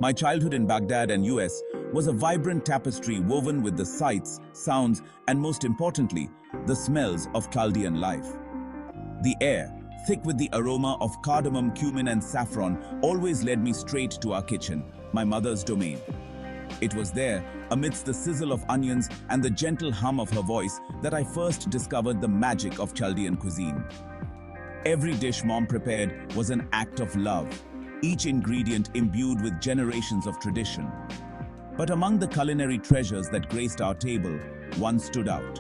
My childhood in Baghdad and US was a vibrant tapestry woven with the sights, sounds, and most importantly, the smells of Chaldean life. The air, thick with the aroma of cardamom, cumin, and saffron, always led me straight to our kitchen, my mother's domain. It was there, amidst the sizzle of onions and the gentle hum of her voice, that I first discovered the magic of Chaldean cuisine. Every dish Mom prepared was an act of love, each ingredient imbued with generations of tradition. But among the culinary treasures that graced our table, one stood out: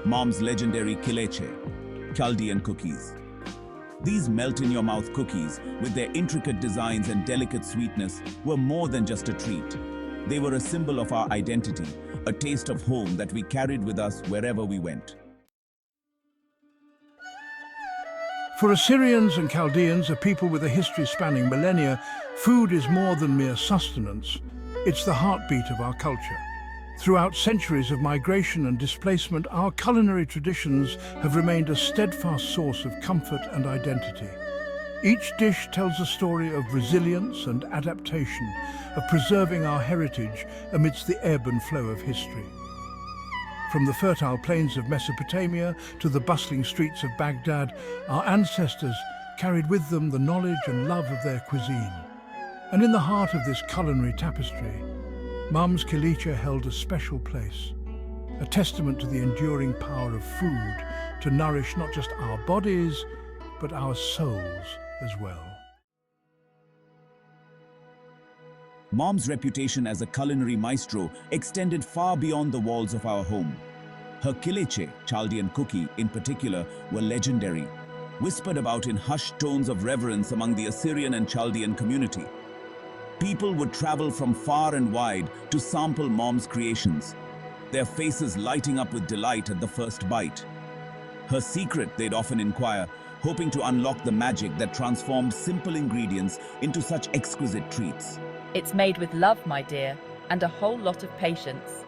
Mom's legendary Kileche, Chaldean cookies. These melt-in-your-mouth cookies, with their intricate designs and delicate sweetness, were more than just a treat. They were a symbol of our identity, a taste of home that we carried with us wherever we went. For Assyrians and Chaldeans, a people with a history spanning millennia, food is more than mere sustenance. It's the heartbeat of our culture. Throughout centuries of migration and displacement, our culinary traditions have remained a steadfast source of comfort and identity. Each dish tells a story of resilience and adaptation, of preserving our heritage amidst the ebb and flow of history. From the fertile plains of Mesopotamia to the bustling streets of Baghdad, our ancestors carried with them the knowledge and love of their cuisine. And in the heart of this culinary tapestry, Mum's Kileche held a special place, a testament to the enduring power of food to nourish not just our bodies, but our souls as well. Mom's reputation as a culinary maestro extended far beyond the walls of our home. Her Kileche, Chaldean cookie in particular, were legendary, whispered about in hushed tones of reverence among the Assyrian and Chaldean community. People would travel from far and wide to sample Mom's creations, their faces lighting up with delight at the first bite. Her secret, they'd often inquire, hoping to unlock the magic that transformed simple ingredients into such exquisite treats. It's made with love, my dear, and a whole lot of patience.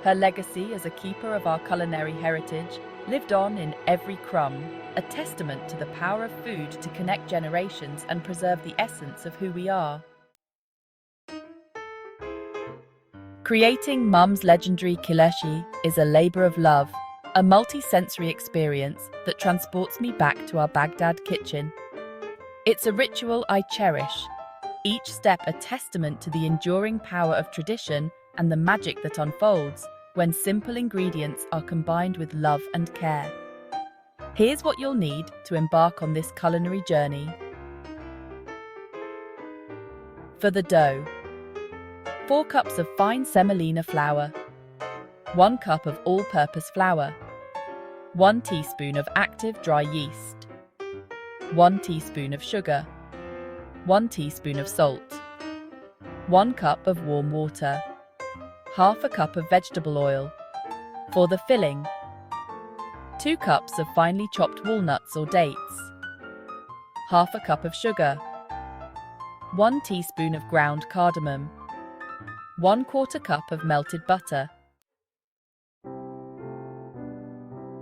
Her legacy as a keeper of our culinary heritage lived on in every crumb, a testament to the power of food to connect generations and preserve the essence of who we are. Creating Mum's legendary Kileche is a labor of love, a multi-sensory experience that transports me back to our Baghdad kitchen. It's a ritual I cherish, each step a testament to the enduring power of tradition and the magic that unfolds when simple ingredients are combined with love and care. Here's what you'll need to embark on this culinary journey. For the dough: 4 cups of fine semolina flour, 1 cup of all-purpose flour, 1 teaspoon of active dry yeast, 1 teaspoon of sugar, 1 teaspoon of salt, 1 cup of warm water, half a cup of vegetable oil. For the filling: 2 cups of finely chopped walnuts or dates, half a cup of sugar, 1 teaspoon of ground cardamom, 1/4 cup of melted butter.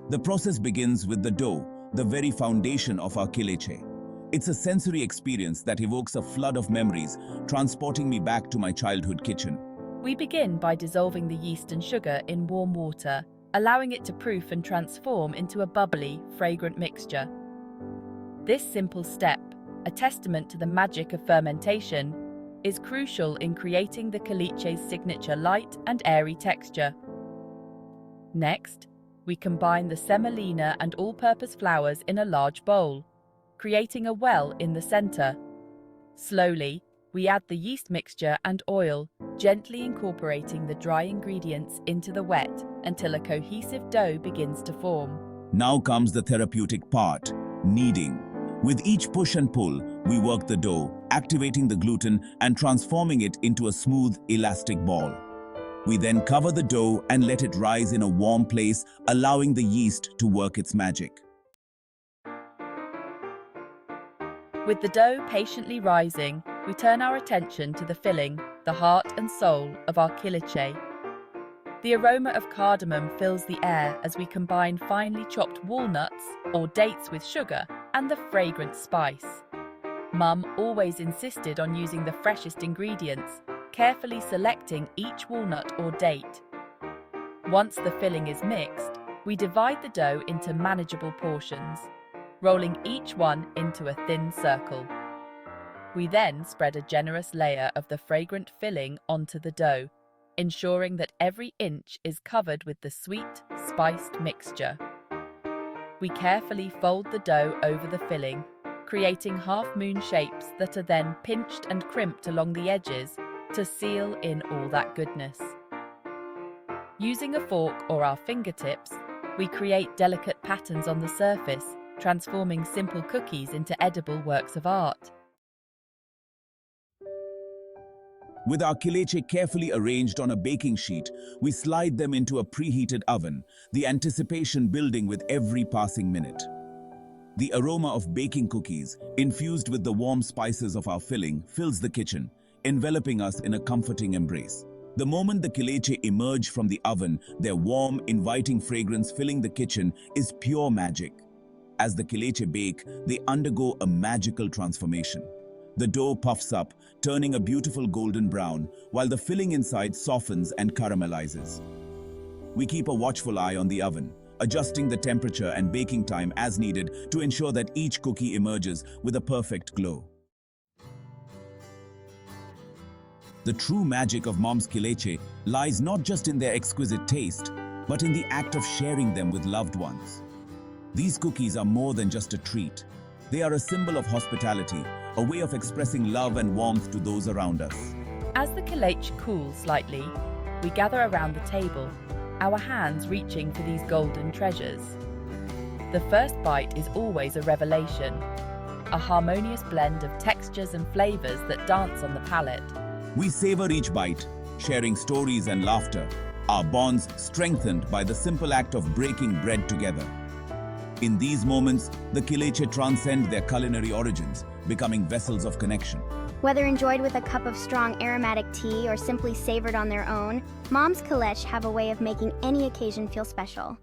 The process begins with the dough, the very foundation of our Kileche. It's a sensory experience that evokes a flood of memories, transporting me back to my childhood kitchen. We begin by dissolving the yeast and sugar in warm water, allowing it to proof and transform into a bubbly, fragrant mixture. This simple step, a testament to the magic of fermentation, is crucial in creating the Kileche's signature light and airy texture. Next, we combine the semolina and all-purpose flours in a large bowl, creating a well in the center. Slowly, we add the yeast mixture and oil, gently incorporating the dry ingredients into the wet until a cohesive dough begins to form. Now comes the therapeutic part: kneading. With each push and pull, we work the dough, activating the gluten and transforming it into a smooth, elastic ball. We then cover the dough and let it rise in a warm place, allowing the yeast to work its magic. With the dough patiently rising, we turn our attention to the filling, the heart and soul of our Kileche. The aroma of cardamom fills the air as we combine finely chopped walnuts or dates with sugar and the fragrant spice. Mum always insisted on using the freshest ingredients, carefully selecting each walnut or date. Once the filling is mixed, we divide the dough into manageable portions, rolling each one into a thin circle. We then spread a generous layer of the fragrant filling onto the dough, ensuring that every inch is covered with the sweet, spiced mixture. We carefully fold the dough over the filling, creating half-moon shapes that are then pinched and crimped along the edges to seal in all that goodness. Using a fork or our fingertips, we create delicate patterns on the surface, transforming simple cookies into edible works of art. With our kileche carefully arranged on a baking sheet, we slide them into a preheated oven, the anticipation building with every passing minute. The aroma of baking cookies, infused with the warm spices of our filling, fills the kitchen, enveloping us in a comforting embrace. The moment the kileche emerge from the oven, their warm, inviting fragrance filling the kitchen is pure magic. As the kileche bake, they undergo a magical transformation. The dough puffs up, turning a beautiful golden brown, while the filling inside softens and caramelizes. We keep a watchful eye on the oven, adjusting the temperature and baking time as needed to ensure that each cookie emerges with a perfect glow. The true magic of Mom's Kileche lies not just in their exquisite taste, but in the act of sharing them with loved ones. These cookies are more than just a treat. They are a symbol of hospitality, a way of expressing love and warmth to those around us. As the kileche cools slightly, we gather around the table, our hands reaching for these golden treasures. The first bite is always a revelation, a harmonious blend of textures and flavors that dance on the palate. We savor each bite, sharing stories and laughter, our bonds strengthened by the simple act of breaking bread together. In these moments, the kileche transcend their culinary origins, becoming vessels of connection. Whether enjoyed with a cup of strong aromatic tea or simply savored on their own, Mom's Kileche have a way of making any occasion feel special.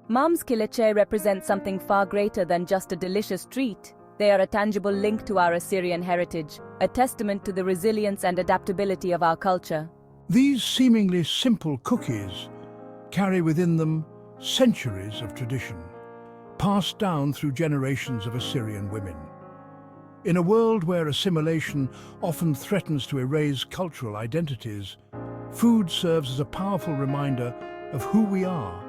Mom's Kileche represents something far greater than just a delicious treat. They are a tangible link to our Assyrian heritage, a testament to the resilience and adaptability of our culture. These seemingly simple cookies carry within them centuries of tradition, passed down through generations of Assyrian women. In a world where assimilation often threatens to erase cultural identities, food serves as a powerful reminder of who we are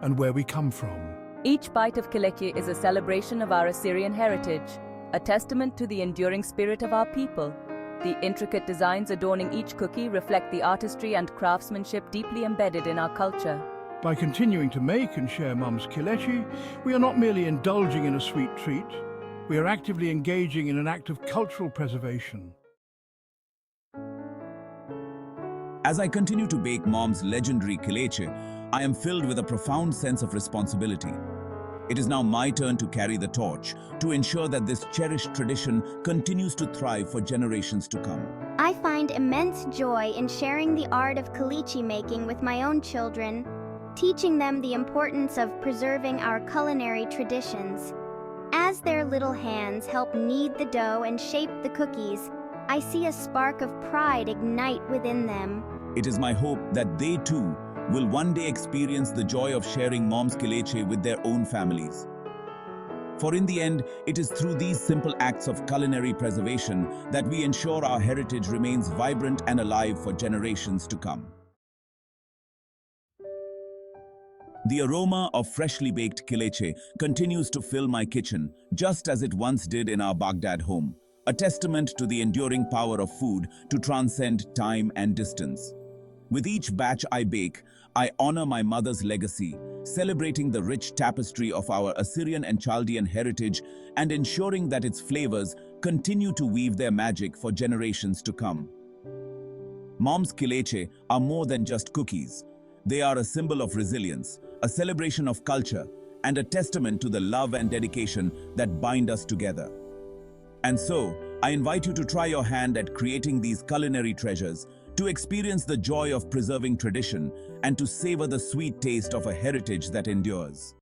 and where we come from. Each bite of kileche is a celebration of our Assyrian heritage, a testament to the enduring spirit of our people. The intricate designs adorning each cookie reflect the artistry and craftsmanship deeply embedded in our culture. By continuing to make and share Mom's Kileche, we are not merely indulging in a sweet treat, we are actively engaging in an act of cultural preservation. As I continue to bake Mom's legendary kileche, I am filled with a profound sense of responsibility. It is now my turn to carry the torch, to ensure that this cherished tradition continues to thrive for generations to come. I find immense joy in sharing the art of kileche making with my own children, teaching them the importance of preserving our culinary traditions. As their little hands help knead the dough and shape the cookies, I see a spark of pride ignite within them. It is my hope that they too will one day experience the joy of sharing Mom's Kileche with their own families. For in the end, it is through these simple acts of culinary preservation that we ensure our heritage remains vibrant and alive for generations to come. The aroma of freshly baked kileche continues to fill my kitchen, just as it once did in our Baghdad home, a testament to the enduring power of food to transcend time and distance. With each batch I bake, I honor my mother's legacy, celebrating the rich tapestry of our Assyrian and Chaldean heritage and ensuring that its flavors continue to weave their magic for generations to come. Mom's Kileche are more than just cookies. They are a symbol of resilience, a celebration of culture, and a testament to the love and dedication that bind us together. And so, I invite you to try your hand at creating these culinary treasures, to experience the joy of preserving tradition, and to savor the sweet taste of a heritage that endures.